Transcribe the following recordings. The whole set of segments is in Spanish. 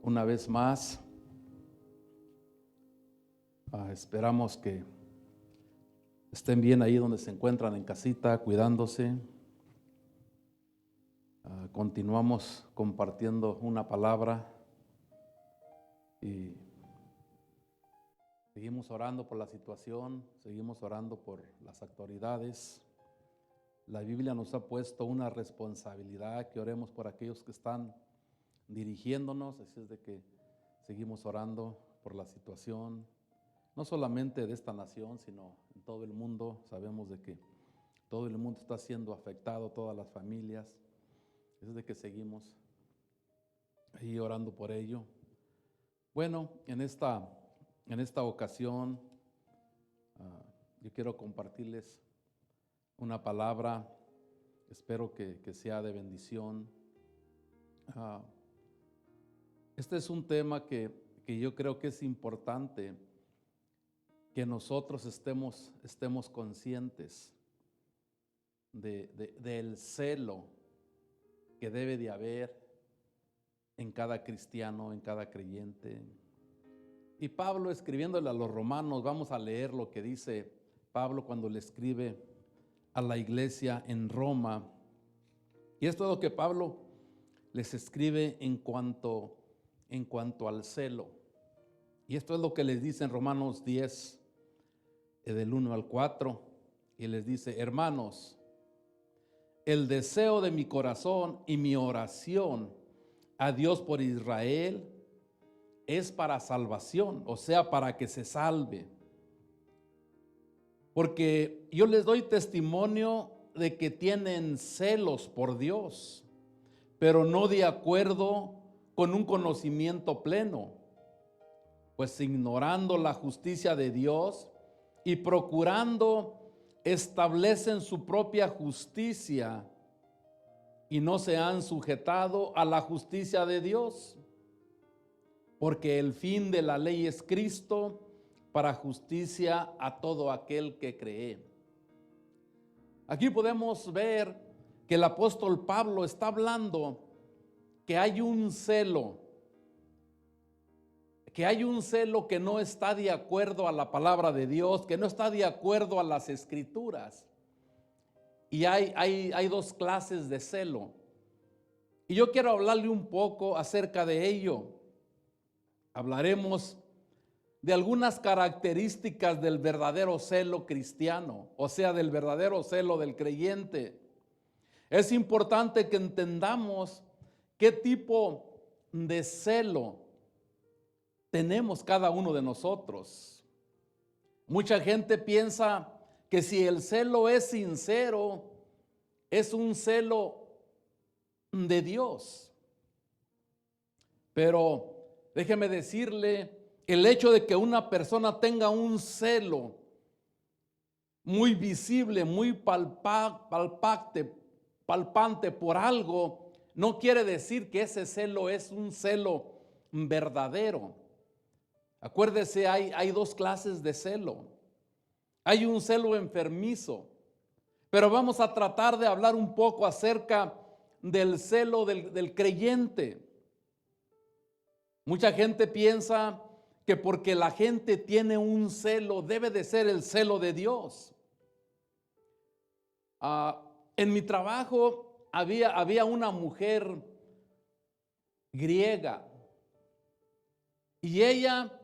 una vez más. Esperamos que estén bien ahí donde se encuentran en casita, cuidándose. Continuamos compartiendo una palabra y seguimos orando por la situación, seguimos orando por las autoridades. La Biblia nos ha puesto una responsabilidad, que oremos por aquellos que están dirigiéndonos, así es de que seguimos orando por la situación, no solamente de esta nación, sino en todo el mundo. Sabemos de que todo el mundo está siendo afectado, todas las familias, así es de que seguimos ahí orando por ello. Bueno, en esta ocasión yo quiero compartirles una palabra, espero que sea de bendición. Este es un tema que yo creo que es importante que nosotros estemos conscientes del celo que debe de haber en cada cristiano, en cada creyente. Y Pablo, escribiéndole a los romanos, vamos a leer lo que dice Pablo cuando le escribe a la iglesia en Roma. Y esto es lo que Pablo les escribe en cuanto al celo. Y esto es lo que les dice en Romanos 10, del 1 al 4. Y les dice: hermanos, el deseo de mi corazón y mi oración a Dios por Israel es para salvación, o sea, para que se salve. Porque yo les doy testimonio de que tienen celos por Dios, pero no de acuerdo con un conocimiento pleno, pues ignorando la justicia de Dios y procurando establecen su propia justicia y no se han sujetado a la justicia de Dios, porque el fin de la ley es Cristo para justicia a todo aquel que cree. Aquí podemos ver que el apóstol Pablo está hablando que hay un celo, que no está de acuerdo a la palabra de Dios, que no está de acuerdo a las escrituras. Y hay dos clases de celo. Y yo quiero hablarle un poco acerca de ello. Hablaremos de algunas características del verdadero celo cristiano, o sea, del verdadero celo del creyente. Es importante que entendamos qué tipo de celo tenemos cada uno de nosotros. Mucha gente piensa que si el celo es sincero, es un celo de Dios. Pero déjeme decirle, el hecho de que una persona tenga un celo muy visible, muy palpante por algo, no quiere decir que ese celo es un celo verdadero. Acuérdese, hay dos clases de celo. Hay un celo enfermizo, pero vamos a tratar de hablar un poco acerca del celo del creyente. Mucha gente piensa que porque la gente tiene un celo, debe de ser el celo de Dios. En mi trabajo había una mujer griega y ella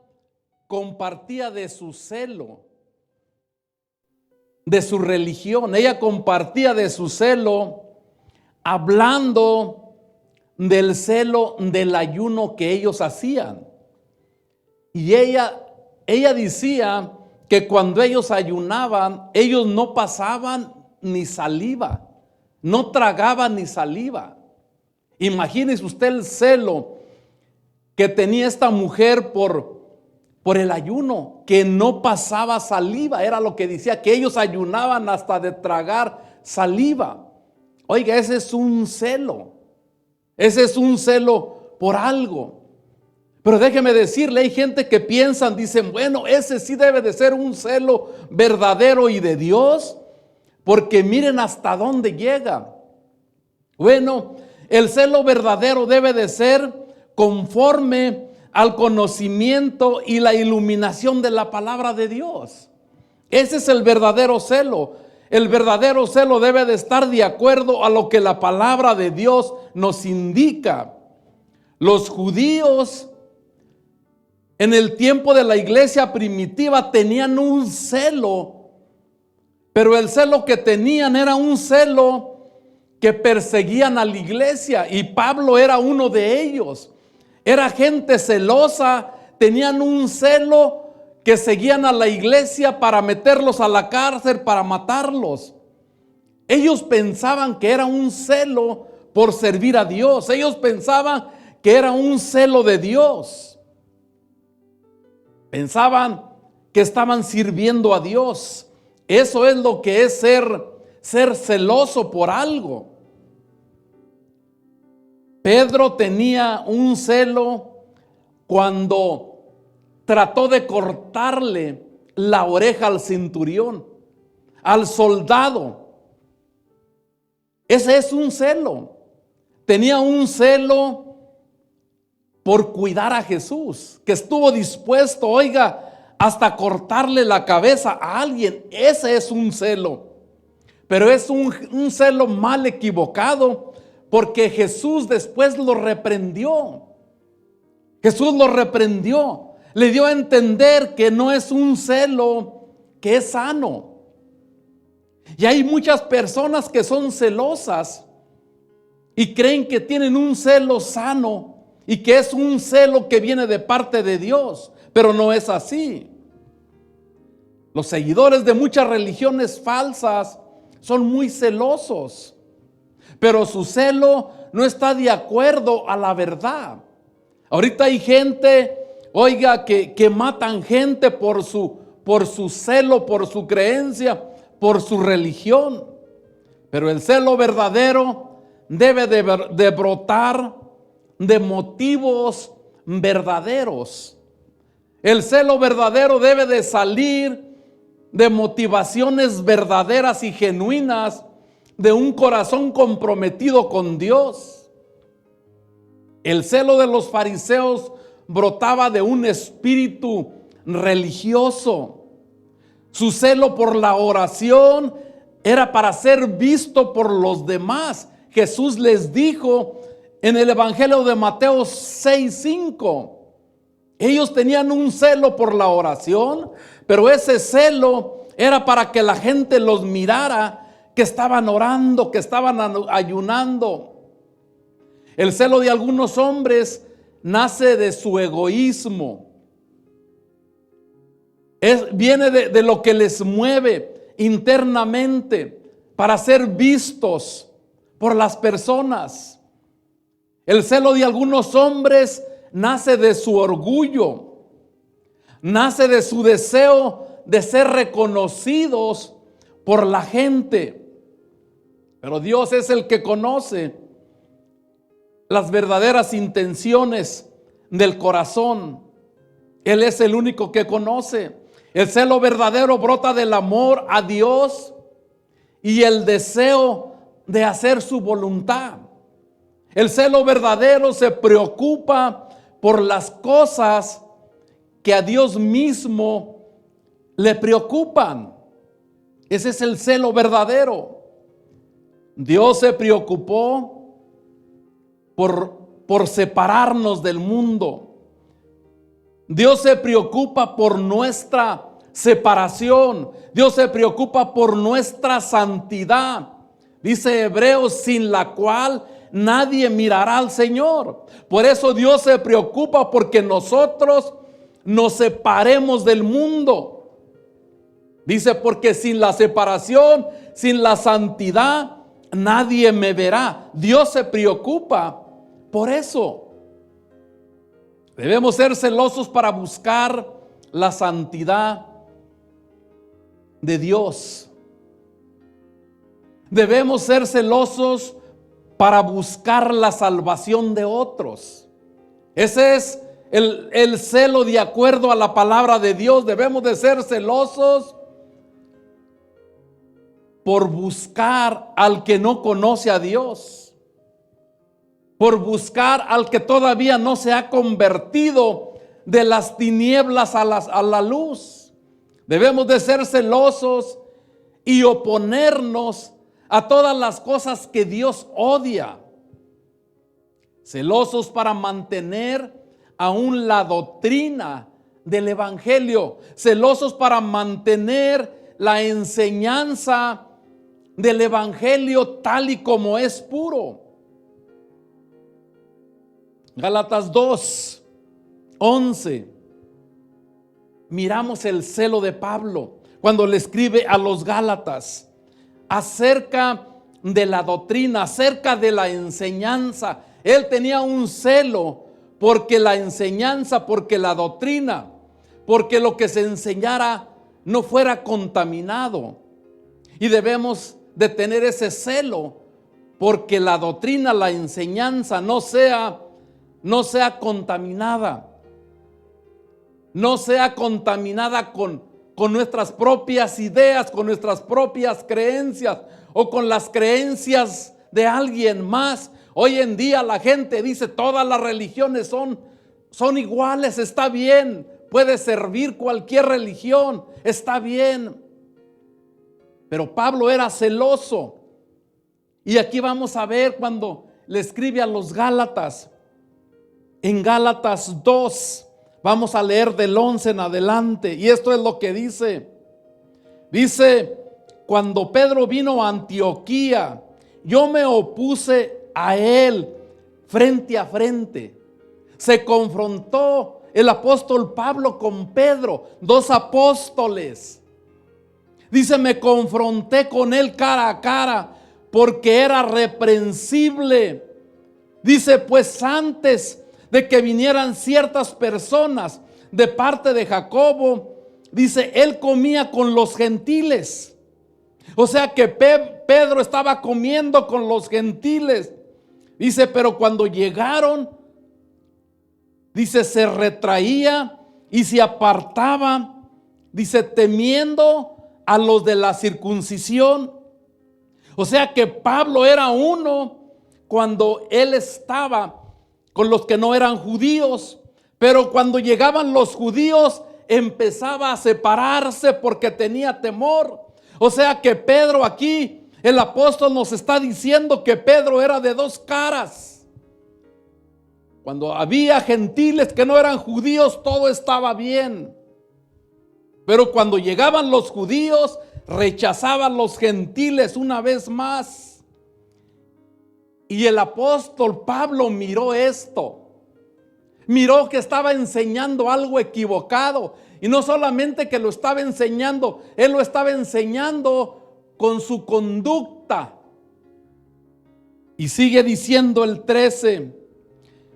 compartía de su celo, de su religión. Ella compartía de su celo hablando del celo del ayuno que ellos hacían. Y ella decía que cuando ellos ayunaban, ellos no pasaban ni saliva, no tragaban ni saliva. Imagínese usted el celo que tenía esta mujer por el ayuno, que no pasaba saliva. Era lo que decía, que ellos ayunaban hasta de tragar saliva. Oiga, ese es un celo. Ese es un celo por algo. Pero déjeme decirle, hay gente que piensan, dicen, bueno, ese sí debe de ser un celo verdadero y de Dios, porque miren hasta dónde llega. Bueno, el celo verdadero debe de ser conforme al conocimiento y la iluminación de la palabra de Dios. Ese es el verdadero celo. El verdadero celo debe de estar de acuerdo a lo que la palabra de Dios nos indica. Los judíos en el tiempo de la iglesia primitiva tenían un celo, pero el celo que tenían era un celo que perseguían a la iglesia, y Pablo era uno de ellos. Era gente celosa, tenían un celo que seguían a la iglesia para meterlos a la cárcel, para matarlos. Ellos pensaban que era un celo por servir a Dios. Ellos pensaban que era un celo de Dios. Pensaban que estaban sirviendo a Dios. Eso es lo que es ser celoso por algo. Pedro tenía un celo cuando trató de cortarle la oreja al centurión, al soldado. Ese es un celo. Tenía un celo por cuidar a Jesús, que estuvo dispuesto, oiga, hasta cortarle la cabeza a alguien. Ese es un celo. Pero es un celo mal equivocado, porque Jesús después lo reprendió. Jesús lo reprendió. Le dio a entender que no es un celo que es sano. Y hay muchas personas que son celosas y creen que tienen un celo sano y que es un celo que viene de parte de Dios, pero no es así. Los seguidores de muchas religiones falsas son muy celosos, pero su celo no está de acuerdo a la verdad. Ahorita hay gente, oiga, que matan gente por su celo, por su creencia, por su religión. Pero el celo verdadero debe de brotar de motivos verdaderos. El celo verdadero debe de salir de motivaciones verdaderas y genuinas, de un corazón comprometido con Dios. El celo de los fariseos brotaba de un espíritu religioso. Su celo por la oración era para ser visto por los demás. Jesús les dijo en el Evangelio de Mateo 6:5, ellos tenían un celo por la oración, pero ese celo era para que la gente los mirara, que estaban orando, que estaban ayunando. El celo de algunos hombres nace de su egoísmo. Viene de lo que les mueve internamente para ser vistos por las personas. El celo de algunos hombres nace de su orgullo, nace de su deseo de ser reconocidos por la gente. Pero Dios es el que conoce las verdaderas intenciones del corazón. Él es el único que conoce. El celo verdadero brota del amor a Dios y el deseo de hacer su voluntad. El celo verdadero se preocupa por las cosas que a Dios mismo le preocupan. Ese es el celo verdadero. Dios se preocupó por separarnos del mundo. Dios se preocupa por nuestra separación. Dios se preocupa por nuestra santidad. Dice Hebreos, sin la cual nadie mirará al Señor. Por eso Dios se preocupa porque nosotros nos separemos del mundo. Dice, porque sin la separación, sin la santidad, nadie me verá. Dios se preocupa por eso. Debemos ser celosos para buscar la santidad de Dios. Debemos ser celosos para buscar la salvación de otros. Ese es el celo de acuerdo a la palabra de Dios. Debemos de ser celosos por buscar al que no conoce a Dios. por buscar al que todavía no se ha convertido de las tinieblas a la luz. Debemos de ser celosos y oponernos a todas las cosas que Dios odia. Celosos para mantener aún la doctrina del Evangelio. Celosos para mantener la enseñanza del Evangelio tal y como es puro. Gálatas 2:11. Miramos el celo de Pablo cuando le escribe a los Gálatas acerca de la doctrina, acerca de la enseñanza. Él tenía un celo porque la enseñanza, porque la doctrina, porque lo que se enseñara no fuera contaminado. Y debemos de tener ese celo porque la doctrina, la enseñanza no sea contaminada. No sea contaminada con nuestras propias ideas, con nuestras propias creencias o con las creencias de alguien más. Hoy en día la gente dice todas las religiones son iguales, está bien, puede servir cualquier religión, está bien. Pero Pablo era celoso. Y aquí vamos a ver cuando le escribe a los Gálatas, en Gálatas 2, vamos a leer del 11 en adelante. Y esto es lo que dice. Dice, cuando Pedro vino a Antioquía, yo me opuse a él frente a frente. Se confrontó el apóstol Pablo con Pedro, dos apóstoles. Dice, me confronté con él cara a cara porque era reprensible. Dice, pues antes de que vinieran ciertas personas de parte de Jacobo, dice, él comía con los gentiles. O sea que Pedro estaba comiendo con los gentiles. Dice, pero cuando llegaron, dice, se retraía y se apartaba, dice, temiendo a los de la circuncisión. O sea que Pablo era uno cuando él estaba con los que no eran judíos, pero cuando llegaban los judíos empezaba a separarse porque tenía temor. O sea que Pedro aquí, el apóstol nos está diciendo que Pedro era de dos caras. Cuando había gentiles que no eran judíos, todo estaba bien. Pero cuando llegaban los judíos, rechazaban los gentiles una vez más. Y el apóstol Pablo miró esto. Miró que estaba enseñando algo equivocado. Y no solamente que lo estaba enseñando, él lo estaba enseñando con su conducta. Y sigue diciendo el 13.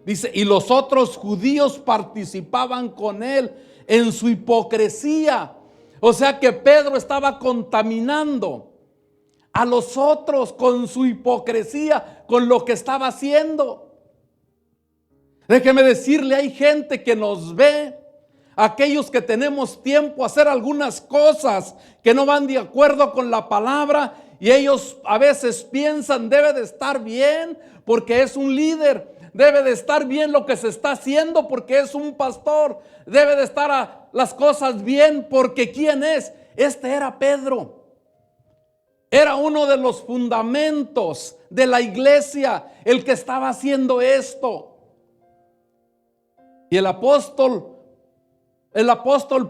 Dice, y los otros judíos participaban con él en su hipocresía. O sea que Pedro estaba contaminando a los otros con su hipocresía, con lo que estaba haciendo. Déjeme decirle, hay gente que nos ve, aquellos que tenemos tiempo a hacer algunas cosas que no van de acuerdo con la palabra, y ellos a veces piensan, debe de estar bien porque es un líder, debe de estar bien lo que se está haciendo porque es un pastor, debe de estar las cosas bien porque ¿quién es? Este era Pedro. Era uno de los fundamentos de la iglesia, el que estaba haciendo esto. Y el apóstol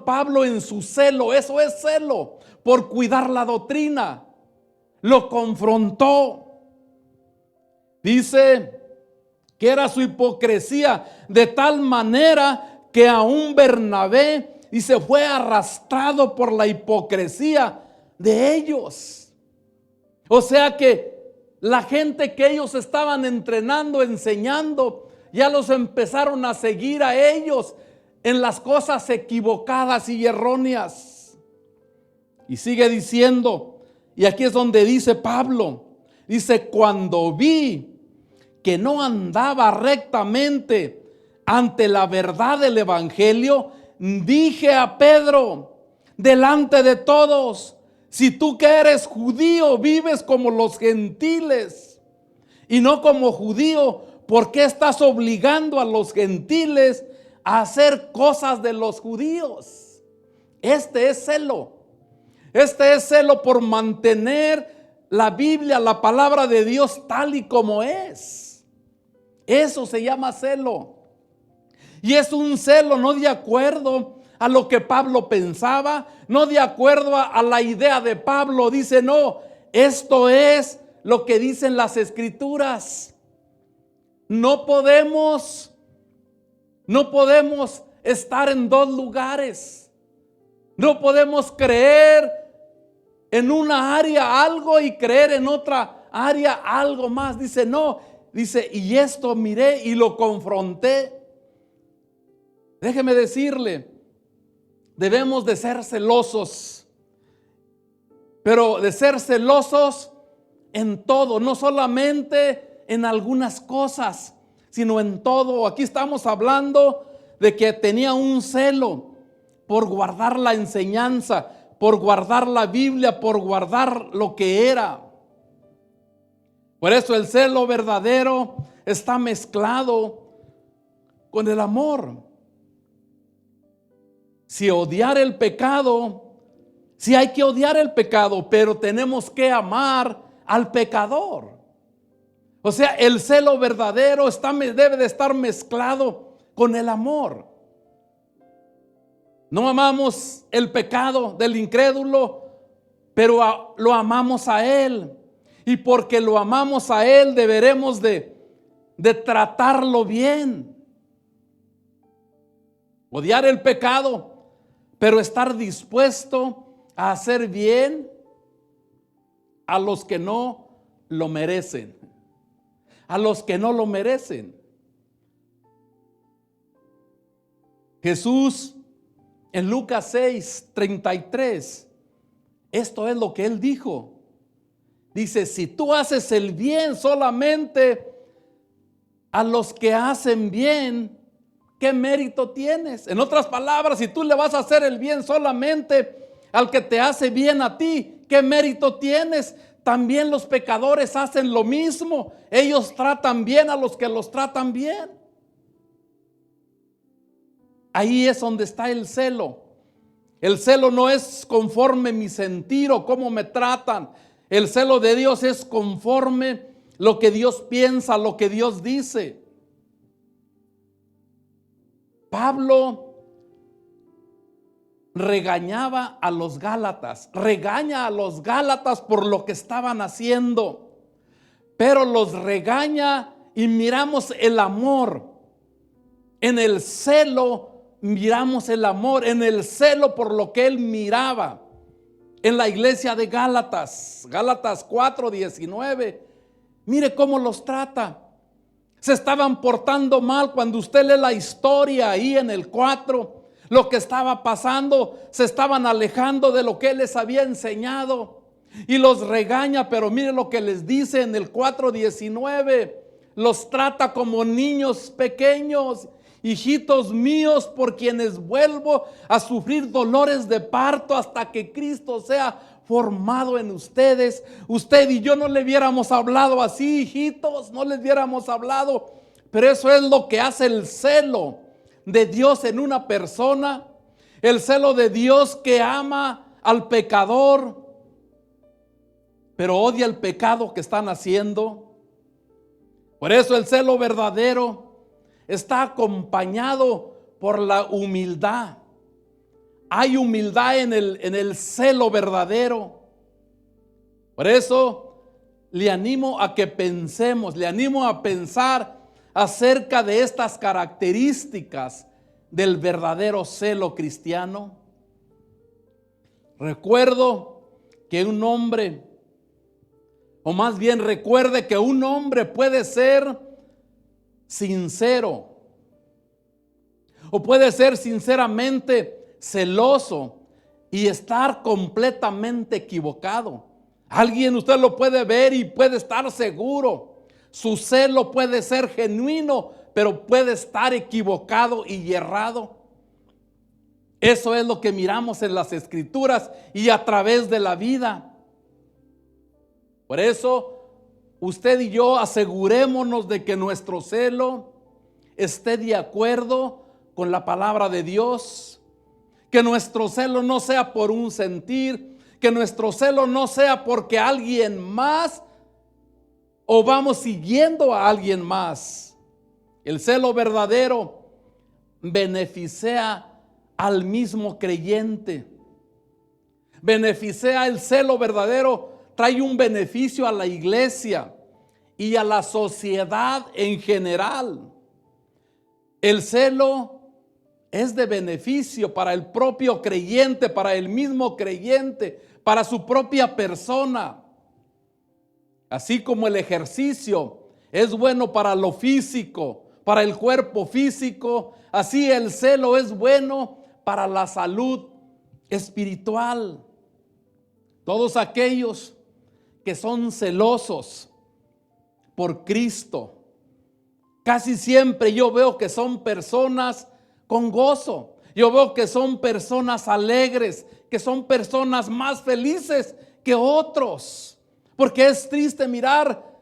Pablo en su celo, eso es celo, por cuidar la doctrina, lo confrontó. Dice que era su hipocresía de tal manera que aún Bernabé y se fue arrastrado por la hipocresía de ellos. O sea que la gente que ellos estaban entrenando, enseñando, ya los empezaron a seguir a ellos en las cosas equivocadas y erróneas. Y sigue diciendo, y aquí es donde dice Pablo, dice, cuando vi que no andaba rectamente ante la verdad del evangelio, dije a Pedro, delante de todos, si tú que eres judío vives como los gentiles y no como judío, ¿por qué estás obligando a los gentiles a hacer cosas de los judíos? Este es celo. Este es celo por mantener la Biblia, la palabra de Dios tal y como es. Eso se llama celo. Y es un celo no de acuerdo a lo que Pablo pensaba, no de acuerdo a la idea de Pablo. Dice, no, esto es lo que dicen las Escrituras. No podemos estar en dos lugares. No podemos creer en una área algo y creer en otra área algo más. Dice, no, dice, y esto miré y lo confronté. Déjeme decirle, debemos de ser celosos, pero de ser celosos en todo, no solamente en algunas cosas, sino en todo. Aquí estamos hablando de que tenía un celo por guardar la enseñanza, por guardar la Biblia, por guardar lo que era. Por eso el celo verdadero está mezclado con el amor. Si odiar el pecado, si hay que odiar el pecado, pero tenemos que amar al pecador. O sea, el celo verdadero debe de estar mezclado con el amor. No amamos el pecado del incrédulo, pero lo amamos a él. Y porque lo amamos a él, deberemos de tratarlo bien. Odiar el pecado, pero estar dispuesto a hacer bien a los que no lo merecen. A los que no lo merecen. Jesús en Lucas 6:33, esto es lo que él dijo. Dice, si tú haces el bien solamente a los que hacen bien, ¿qué mérito tienes? En otras palabras, si tú le vas a hacer el bien solamente al que te hace bien a ti, ¿qué mérito tienes? También los pecadores hacen lo mismo. Ellos tratan bien a los que los tratan bien. Ahí es donde está el celo. El celo no es conforme mi sentir o cómo me tratan. El celo de Dios es conforme lo que Dios piensa, lo que Dios dice. Pablo regañaba a los Gálatas, regaña a los Gálatas por lo que estaban haciendo, pero los regaña y miramos el amor. En el celo miramos el amor, en el celo por lo que él miraba. En la iglesia de Gálatas, Gálatas 4:19, mire cómo los trata. Se estaban portando mal. Cuando usted lee la historia ahí en el 4, lo que estaba pasando, se estaban alejando de lo que él les había enseñado y los regaña, pero mire lo que les dice en el 4:19, los trata como niños pequeños. Hijitos míos, por quienes vuelvo a sufrir dolores de parto hasta que Cristo sea formado en ustedes. Usted y yo no le hubiéramos hablado así, hijitos, no les hubiéramos hablado. Pero eso es lo que hace el celo de Dios en una persona. El celo de Dios que ama al pecador, pero odia el pecado que están haciendo. Por eso el celo verdadero está acompañado por la humildad. Hay humildad en el celo verdadero. Por eso le animo a que pensemos, le animo a pensar acerca de estas características del verdadero celo cristiano. Recuerdo que un hombre, o más bien recuerde que un hombre puede ser sincero o puede ser sinceramente celoso y estar completamente equivocado. Alguien usted lo puede ver y puede estar seguro. Su celo puede ser genuino, pero puede estar equivocado y errado. Eso es lo que miramos en las Escrituras y a través de la vida. Por eso usted y yo asegurémonos de que nuestro celo esté de acuerdo con la palabra de Dios. Que nuestro celo no sea por un sentir, que nuestro celo no sea porque alguien más o vamos siguiendo a alguien más. El celo verdadero beneficia al mismo creyente. Beneficia, el celo verdadero trae un beneficio a la iglesia y a la sociedad en general. El celo es de beneficio para el propio creyente, para el mismo creyente, para su propia persona. Así como el ejercicio es bueno para lo físico, para el cuerpo físico, así el celo es bueno para la salud espiritual. Todos aquellos que son celosos por Cristo, casi siempre yo veo que son personas con gozo. Yo veo que son personas alegres, que son personas más felices que otros. Porque es triste mirar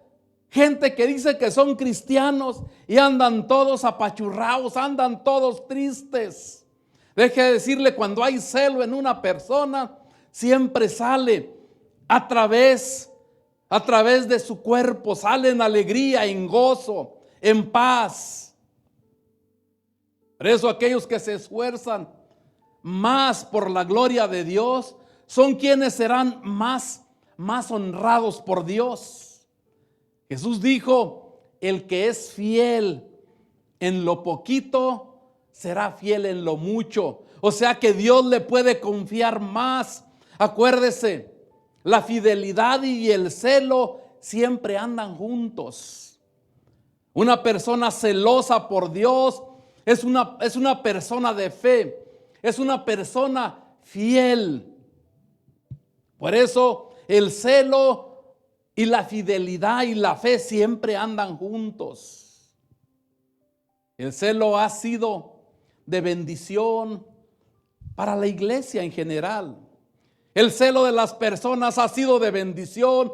gente que dice que son cristianos y andan todos apachurrados, andan todos tristes. Deje de decirle, cuando hay celo en una persona, siempre sale a través de su cuerpo, sale en alegría, en gozo, en paz. Por eso aquellos que se esfuerzan más por la gloria de Dios son quienes serán más honrados por Dios. Jesús dijo, el que es fiel en lo poquito será fiel en lo mucho. O sea que Dios le puede confiar más. Acuérdese, la fidelidad y el celo siempre andan juntos. Una persona celosa por Dios es una persona de fe, es una persona fiel. Por eso el celo y la fidelidad y la fe siempre andan juntos. El celo ha sido de bendición para la iglesia en general. El celo de las personas ha sido de bendición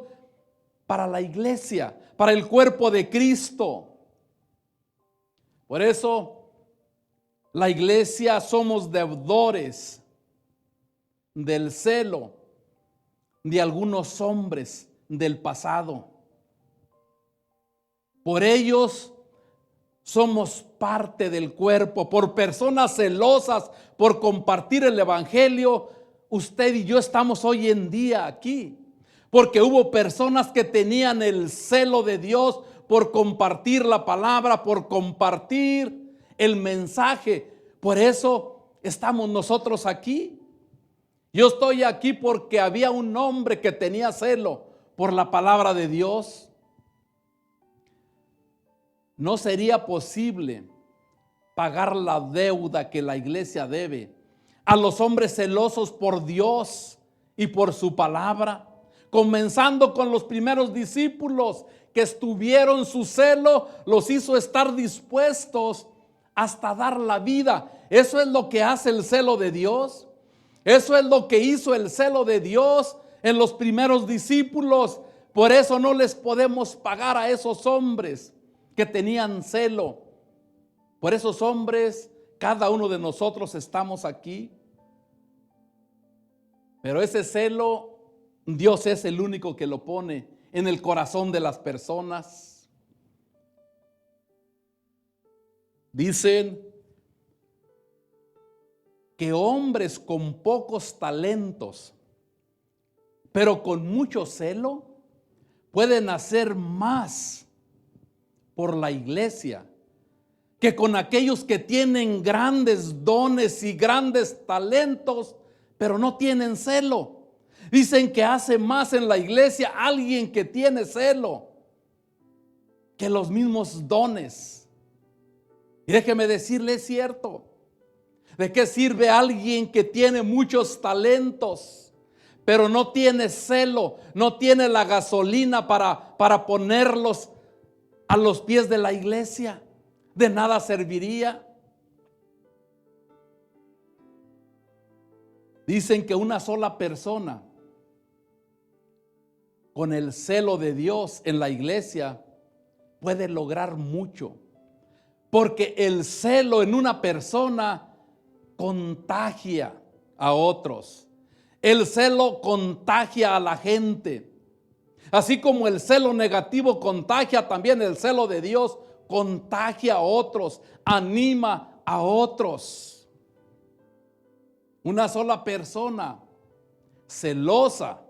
para la iglesia, para el cuerpo de Cristo. Por eso la iglesia somos deudores del celo de algunos hombres del pasado. Por ellos somos parte del cuerpo. Por personas celosas por compartir el evangelio, usted y yo estamos hoy en día aquí. Porque hubo personas que tenían el celo de Dios por compartir la palabra, por compartir el mensaje. Por eso estamos nosotros aquí. Yo estoy aquí porque había un hombre que tenía celo por la palabra de Dios. No sería posible pagar la deuda que la iglesia debe a los hombres celosos por Dios y por su palabra. Comenzando con los primeros discípulos que estuvieron, su celo los hizo estar dispuestos hasta dar la vida. Eso es lo que hace el celo de Dios. Eso es lo que hizo el celo de Dios en los primeros discípulos. Por eso no les podemos pagar a esos hombres que tenían celo. Por esos hombres, cada uno de nosotros estamos aquí. Pero ese celo, Dios es el único que lo pone en el corazón de las personas. Dicen que hombres con pocos talentos, pero con mucho celo, pueden hacer más por la iglesia que con aquellos que tienen grandes dones y grandes talentos, pero no tienen celo. Dicen que hace más en la iglesia alguien que tiene celo que los mismos dones. Y déjeme decirle, es cierto. ¿De qué sirve alguien que tiene muchos talentos, pero no tiene celo, no tiene la gasolina para ponerlos a los pies de la iglesia? De nada serviría. Dicen que una sola persona con el celo de Dios en la iglesia puede lograr mucho. Porque el celo en una persona contagia a otros. El celo contagia a la gente. Así como el celo negativo contagia, también el celo de Dios contagia a otros, anima a otros. Una sola persona celosa,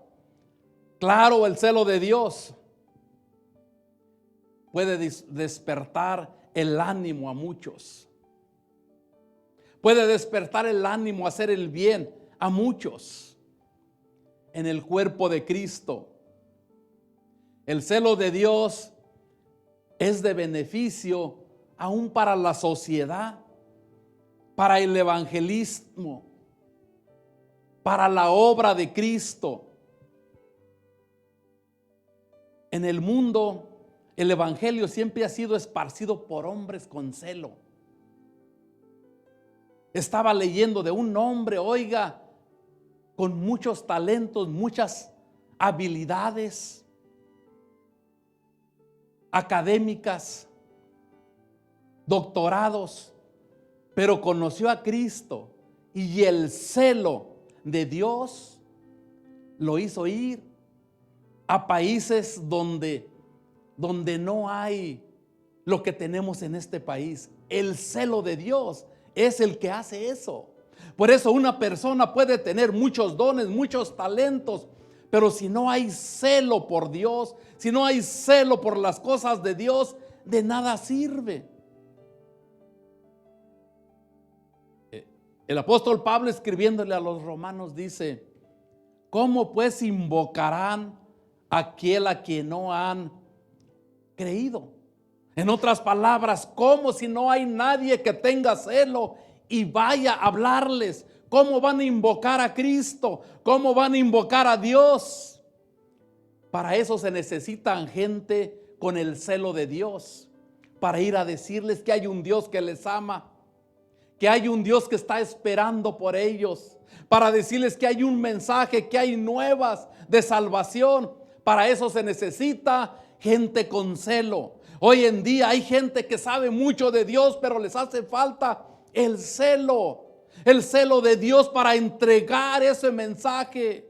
claro, el celo de Dios puede despertar el ánimo a muchos. Puede despertar el ánimo a hacer el bien a muchos en el cuerpo de Cristo. El celo de Dios es de beneficio aún para la sociedad, para el evangelismo, para la obra de Cristo. En el mundo, el evangelio siempre ha sido esparcido por hombres con celo. Estaba leyendo de un hombre, oiga, con muchos talentos, muchas habilidades académicas, doctorados, pero conoció a Cristo y el celo de Dios lo hizo ir a países donde no hay lo que tenemos en este país. El celo de Dios es el que hace eso. Por eso una persona puede tener muchos dones, muchos talentos, pero si no hay celo por Dios, si no hay celo por las cosas de Dios, de nada sirve. El apóstol Pablo, escribiéndole a los romanos, dice: ¿cómo pues invocarán a aquel a quien no han creído? En otras palabras, ¿cómo si no hay nadie que tenga celo y vaya a hablarles? ¿Cómo van a invocar a Cristo? ¿Cómo van a invocar a Dios? Para eso se necesitan gente con el celo de Dios, para ir a decirles que hay un Dios que les ama, que hay un Dios que está esperando por ellos, para decirles que hay un mensaje, que hay nuevas de salvación. Para eso se necesita gente con celo. Hoy en día hay gente que sabe mucho de Dios, pero les hace falta el celo de Dios para entregar ese mensaje.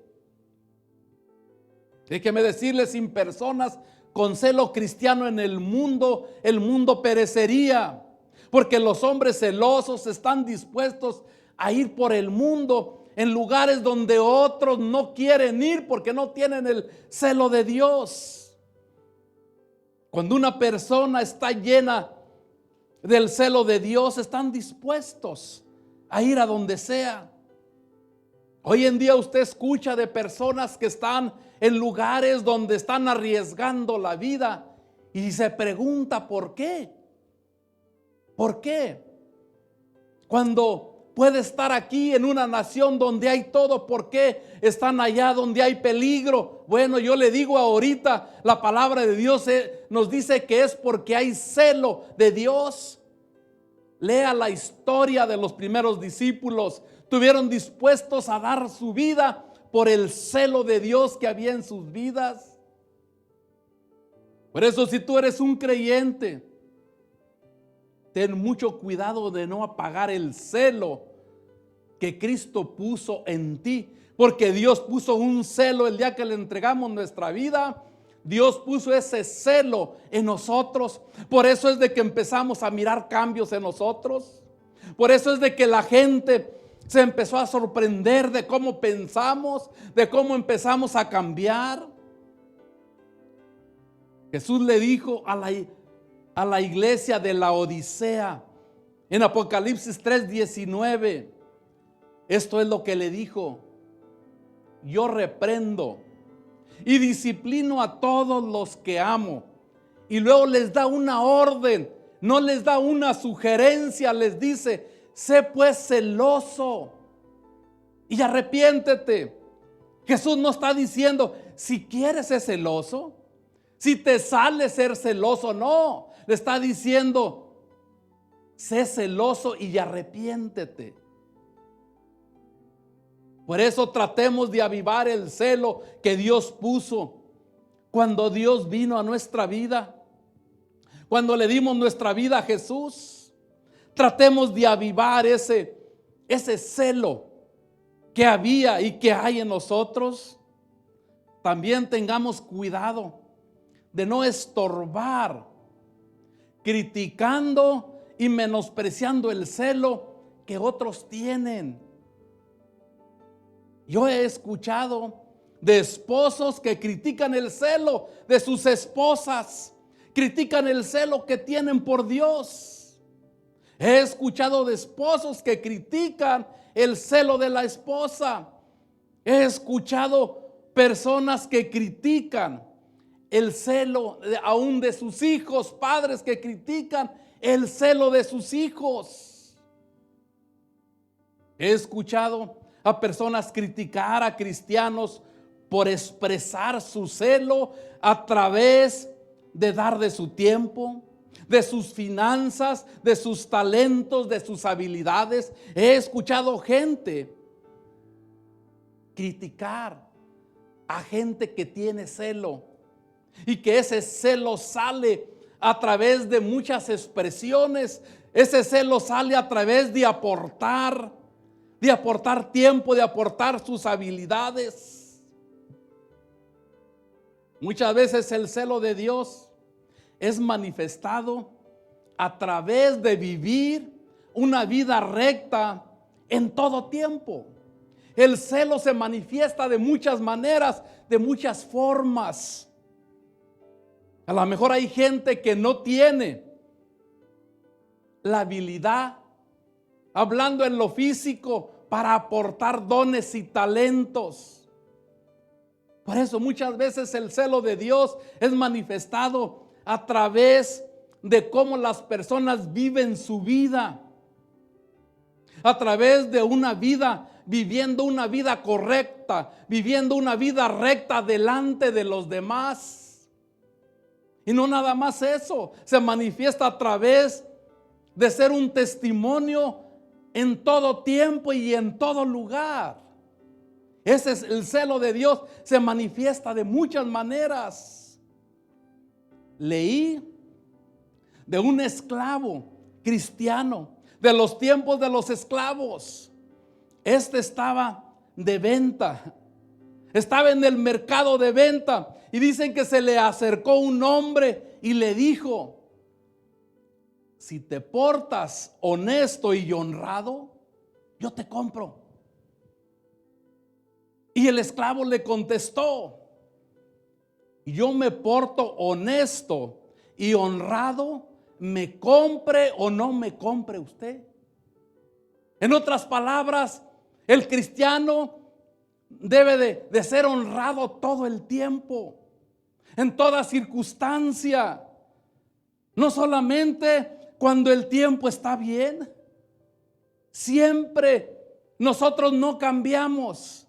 Déjeme decirles, sin personas con celo cristiano en el mundo perecería, porque los hombres celosos están dispuestos a ir por el mundo en lugares donde otros no quieren ir porque no tienen el celo de Dios. Cuando una persona está llena del celo de Dios, están dispuestos a ir a donde sea. Hoy en día usted escucha de personas que están en lugares donde están arriesgando la vida y se pregunta ¿por qué? ¿Por qué? Cuando puede estar aquí en una nación donde hay todo, ¿por qué están allá donde hay peligro? Bueno, yo le digo ahorita, la palabra de Dios nos dice que es porque hay celo de Dios. Lea la historia de los primeros discípulos. Estuvieron dispuestos a dar su vida por el celo de Dios que había en sus vidas. Por eso, si tú eres un creyente, ten mucho cuidado de no apagar el celo que Cristo puso en ti, porque Dios puso un celo el día que le entregamos nuestra vida. Dios puso ese celo en nosotros. Por eso es de que empezamos a mirar cambios en nosotros. Por eso es de que la gente se empezó a sorprender de cómo pensamos, de cómo empezamos a cambiar. Jesús le dijo a la iglesia de la Odisea en Apocalipsis 3:19, esto es lo que le dijo: yo reprendo y disciplino a todos los que amo. Y luego les da una orden, no les da una sugerencia, les dice: sé pues celoso y arrepiéntete. Jesús no está diciendo si quieres ser celoso, si te sale ser celoso, no. Le está diciendo: sé celoso y arrepiéntete. Por eso tratemos de avivar el celo que Dios puso cuando Dios vino a nuestra vida, cuando le dimos nuestra vida a Jesús. Tratemos de avivar ese celo que había y que hay en nosotros. También tengamos cuidado de no estorbar, criticando y menospreciando el celo que otros tienen. Yo he escuchado de esposos que critican el celo de sus esposas, critican el celo que tienen por Dios. He escuchado de esposos que critican el celo de la esposa. He escuchado personas que critican el celo aún de sus hijos, padres que critican el celo de sus hijos. He escuchado a personas criticar a cristianos por expresar su celo a través de dar de su tiempo, de sus finanzas, de sus talentos, de sus habilidades. He escuchado gente criticar a gente que tiene celo y que ese celo sale a través de muchas expresiones. Ese celo sale a través de aportar tiempo, de aportar sus habilidades. Muchas veces el celo de Dios es manifestado a través de vivir una vida recta en todo tiempo. El celo se manifiesta de muchas maneras, de muchas formas. A lo mejor hay gente que no tiene la habilidad, hablando en lo físico, para aportar dones y talentos. Por eso muchas veces el celo de Dios es manifestado a través de cómo las personas viven su vida, a través de una vida, viviendo una vida correcta, viviendo una vida recta delante de los demás. Y no nada más eso, se manifiesta a través de ser un testimonio en todo tiempo y en todo lugar. Ese es el celo de Dios, se manifiesta de muchas maneras. Leí de un esclavo cristiano, de los tiempos de los esclavos. Este estaba de venta, estaba en el mercado de venta, y dicen que se le acercó un hombre y le dijo: si te portas honesto y honrado, yo te compro. Y el esclavo le contestó: yo me porto honesto y honrado, me compre o no me compre usted. En otras palabras, el cristiano debe de ser honrado todo el tiempo, en toda circunstancia. No solamente cuando el tiempo está bien. Siempre nosotros no cambiamos.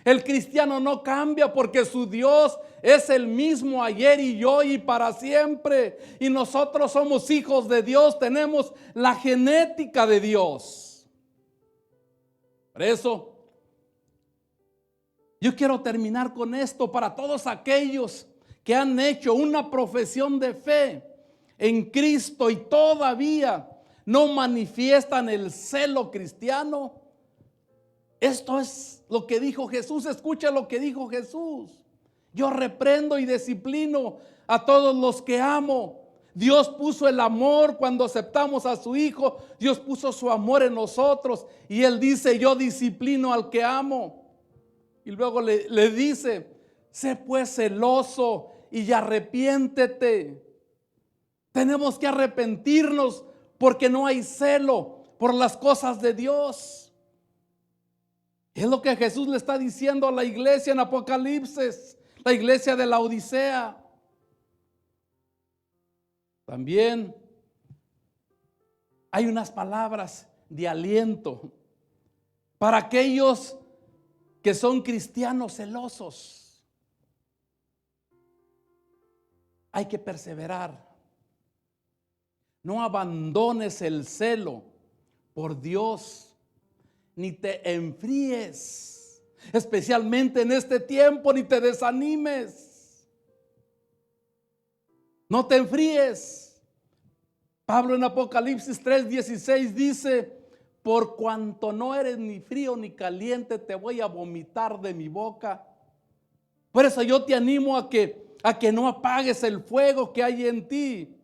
El cristiano no cambia porque su Dios es el mismo ayer y hoy y para siempre. Y nosotros somos hijos de Dios, tenemos la genética de Dios. Por eso, yo quiero terminar con esto para todos aquellos que han hecho una profesión de fe en Cristo y todavía no manifiestan el celo cristiano. Esto es lo que dijo Jesús. Escucha lo que dijo Jesús: yo reprendo y disciplino a todos los que amo. Dios puso el amor cuando aceptamos a su Hijo. Dios puso su amor en nosotros, y Él dice: yo disciplino al que amo. Y luego le dice: sé pues celoso y arrepiéntete. Tenemos que arrepentirnos porque no hay celo por las cosas de Dios. Es lo que Jesús le está diciendo a la iglesia en Apocalipsis, la iglesia de la Odisea. También hay unas palabras de aliento para aquellos que son cristianos celosos. Hay que perseverar. No abandones el celo por Dios, ni te enfríes, especialmente en este tiempo, ni te desanimes. No te enfríes. Pablo en Apocalipsis 3:16 dice: por cuanto no eres ni frío ni caliente, te voy a vomitar de mi boca. Por eso yo te animo a que no apagues el fuego que hay en ti.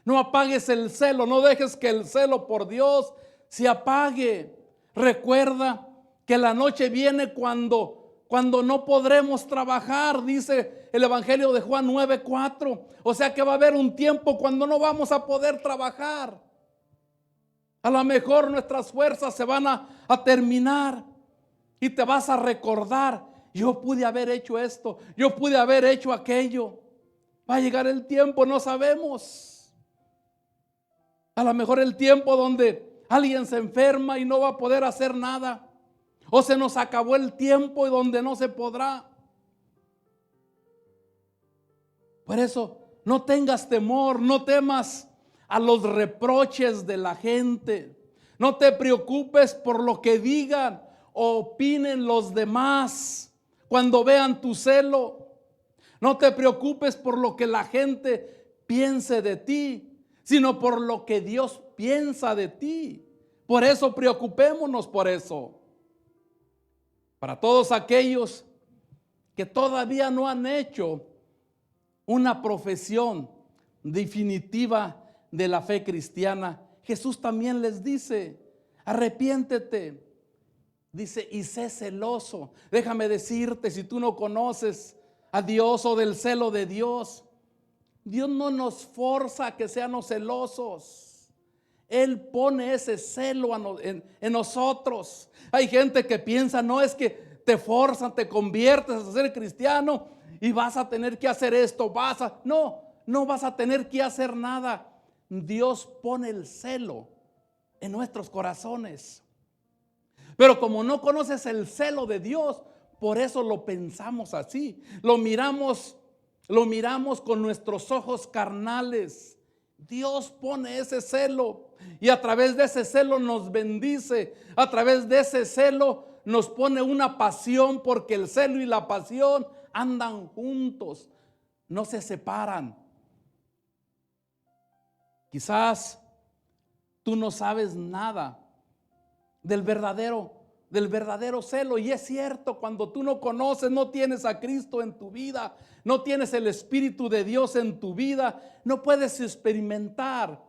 No apagues el celo, no dejes que el celo por Dios se apague. Recuerda que la noche viene cuando no podremos trabajar, dice el Evangelio de Juan 9:4. O sea que va a haber un tiempo cuando no vamos a poder trabajar. A lo mejor nuestras fuerzas se van a terminar y te vas a recordar: yo pude haber hecho esto, yo pude haber hecho aquello. Va a llegar el tiempo, no sabemos. A lo mejor el tiempo donde alguien se enferma y no va a poder hacer nada. O se nos acabó el tiempo y donde no se podrá. Por eso no tengas temor, no temas a los reproches de la gente. No te preocupes por lo que digan o opinen los demás cuando vean tu celo. No te preocupes por lo que la gente piense de ti, sino por lo que Dios piensa de ti. Por eso preocupémonos por eso. Para todos aquellos que todavía no han hecho una profesión definitiva de la fe cristiana, Jesús también les dice: arrepiéntete. Dice: y sé celoso. Déjame decirte, si tú no conoces a Dios o del celo de Dios, Dios no nos forza a que seamos celosos. Él pone ese celo en nosotros. Hay gente que piensa: no, es que te forzan, te conviertes a ser cristiano y vas a tener que hacer esto. No vas a tener que hacer nada. Dios pone el celo en nuestros corazones. Pero como no conoces el celo de Dios, por eso lo pensamos así. Lo miramos con nuestros ojos carnales. Dios pone ese celo y a través de ese celo nos bendice. A través de ese celo nos pone una pasión, porque el celo y la pasión andan juntos, no se separan. Quizás tú no sabes nada del verdadero celo, y es cierto, cuando tú no conoces, no tienes a Cristo en tu vida, no tienes el Espíritu de Dios en tu vida, no puedes experimentar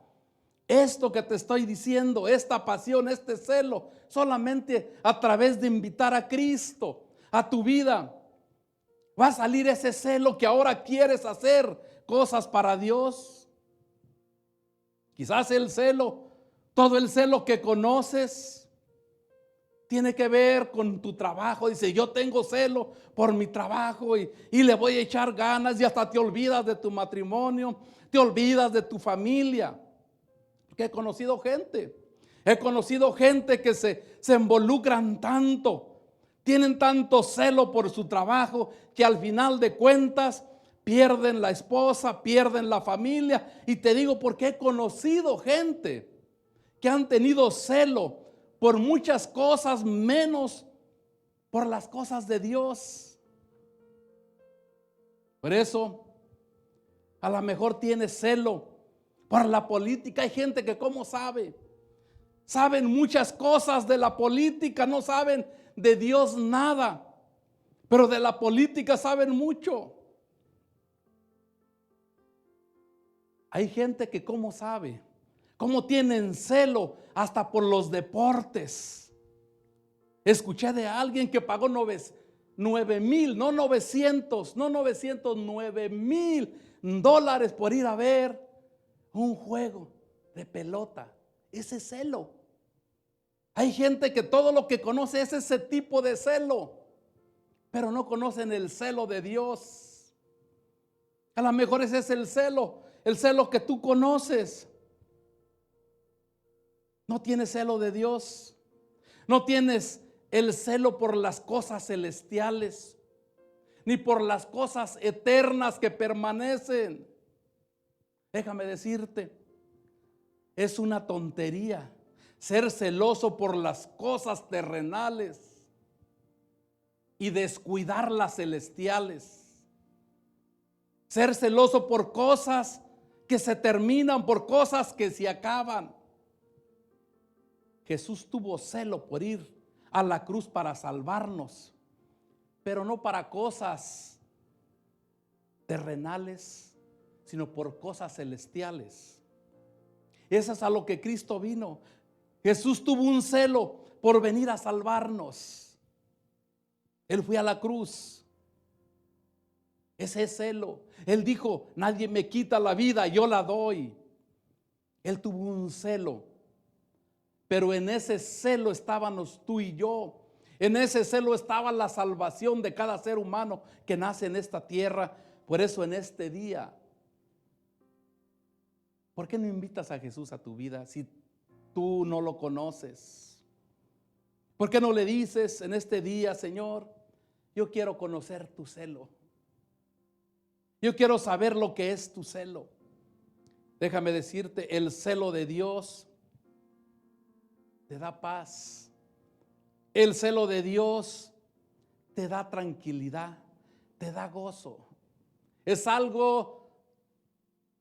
esto que te estoy diciendo, esta pasión, este celo, solamente a través de invitar a Cristo a tu vida. Va a salir ese celo que ahora quieres hacer cosas para Dios. Quizás todo el celo que conoces tiene que ver con tu trabajo. Dice: yo tengo celo por mi trabajo y le voy a echar ganas, y hasta te olvidas de tu matrimonio, te olvidas de tu familia. Porque he conocido gente que se involucran tanto, tienen tanto celo por su trabajo, que al final de cuentas pierden la esposa, pierden la familia. Y te digo porque he conocido gente que han tenido celo por muchas cosas, menos por las cosas de Dios. Por eso, a lo mejor tienes celo por la política. Hay gente que, ¿cómo saben muchas cosas de la política? No saben de Dios nada, pero de la política saben mucho. Hay gente que, ¿cómo sabe? ¿Cómo tienen celo hasta por los deportes? Escuché de alguien que pagó 9,000, no 900, $9,000 por ir a ver un juego de pelota. Ese celo. Hay gente que todo lo que conoce es ese tipo de celo, pero no conocen el celo de Dios. A lo mejor ese es el celo que tú conoces. No tienes celo de Dios. No tienes el celo por las cosas celestiales, ni por las cosas eternas que permanecen. Déjame decirte, es una tontería ser celoso por las cosas terrenales y descuidar las celestiales. Ser celoso por cosas que se terminan, por cosas que se acaban. Jesús tuvo celo por ir a la cruz para salvarnos, pero no para cosas terrenales, sino por cosas celestiales. Eso es a lo que Cristo vino. Jesús tuvo un celo por venir a salvarnos. Él fue a la cruz. Ese es celo. Él dijo: nadie me quita la vida, yo la doy. Él tuvo un celo, pero en ese celo estábamos tú y yo. En ese celo estaba la salvación de cada ser humano que nace en esta tierra. Por eso en este día, ¿por qué no invitas a Jesús a tu vida si tú no lo conoces? ¿Por qué no le dices en este día: Señor, yo quiero conocer tu celo? Yo quiero saber lo que es tu celo. Déjame decirte, el celo de Dios te da paz. El celo de Dios te da tranquilidad, te da gozo. Es algo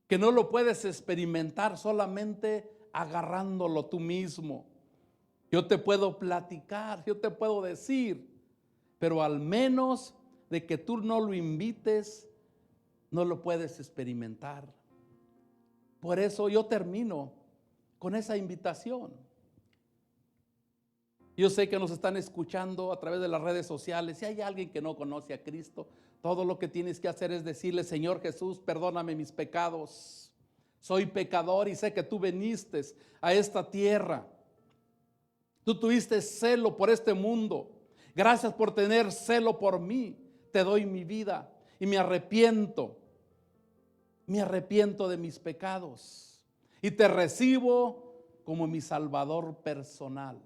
que no lo puedes experimentar solamente agarrándolo tú mismo. Yo te puedo platicar, yo te puedo decir, pero al menos de que tú no lo invites, no lo puedes experimentar. Por eso yo termino con esa invitación. Yo sé que nos están escuchando a través de las redes sociales. Si hay alguien que no conoce a Cristo, todo lo que tienes que hacer es decirle: Señor Jesús, perdóname mis pecados. Soy pecador y sé que tú viniste a esta tierra. Tú tuviste celo por este mundo. Gracias por tener celo por mí. Te doy mi vida y me arrepiento. Me arrepiento de mis pecados y te recibo como mi Salvador personal.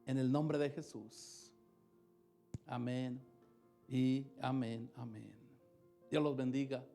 En el nombre de Jesús. Amén y amén, amén. Dios los bendiga.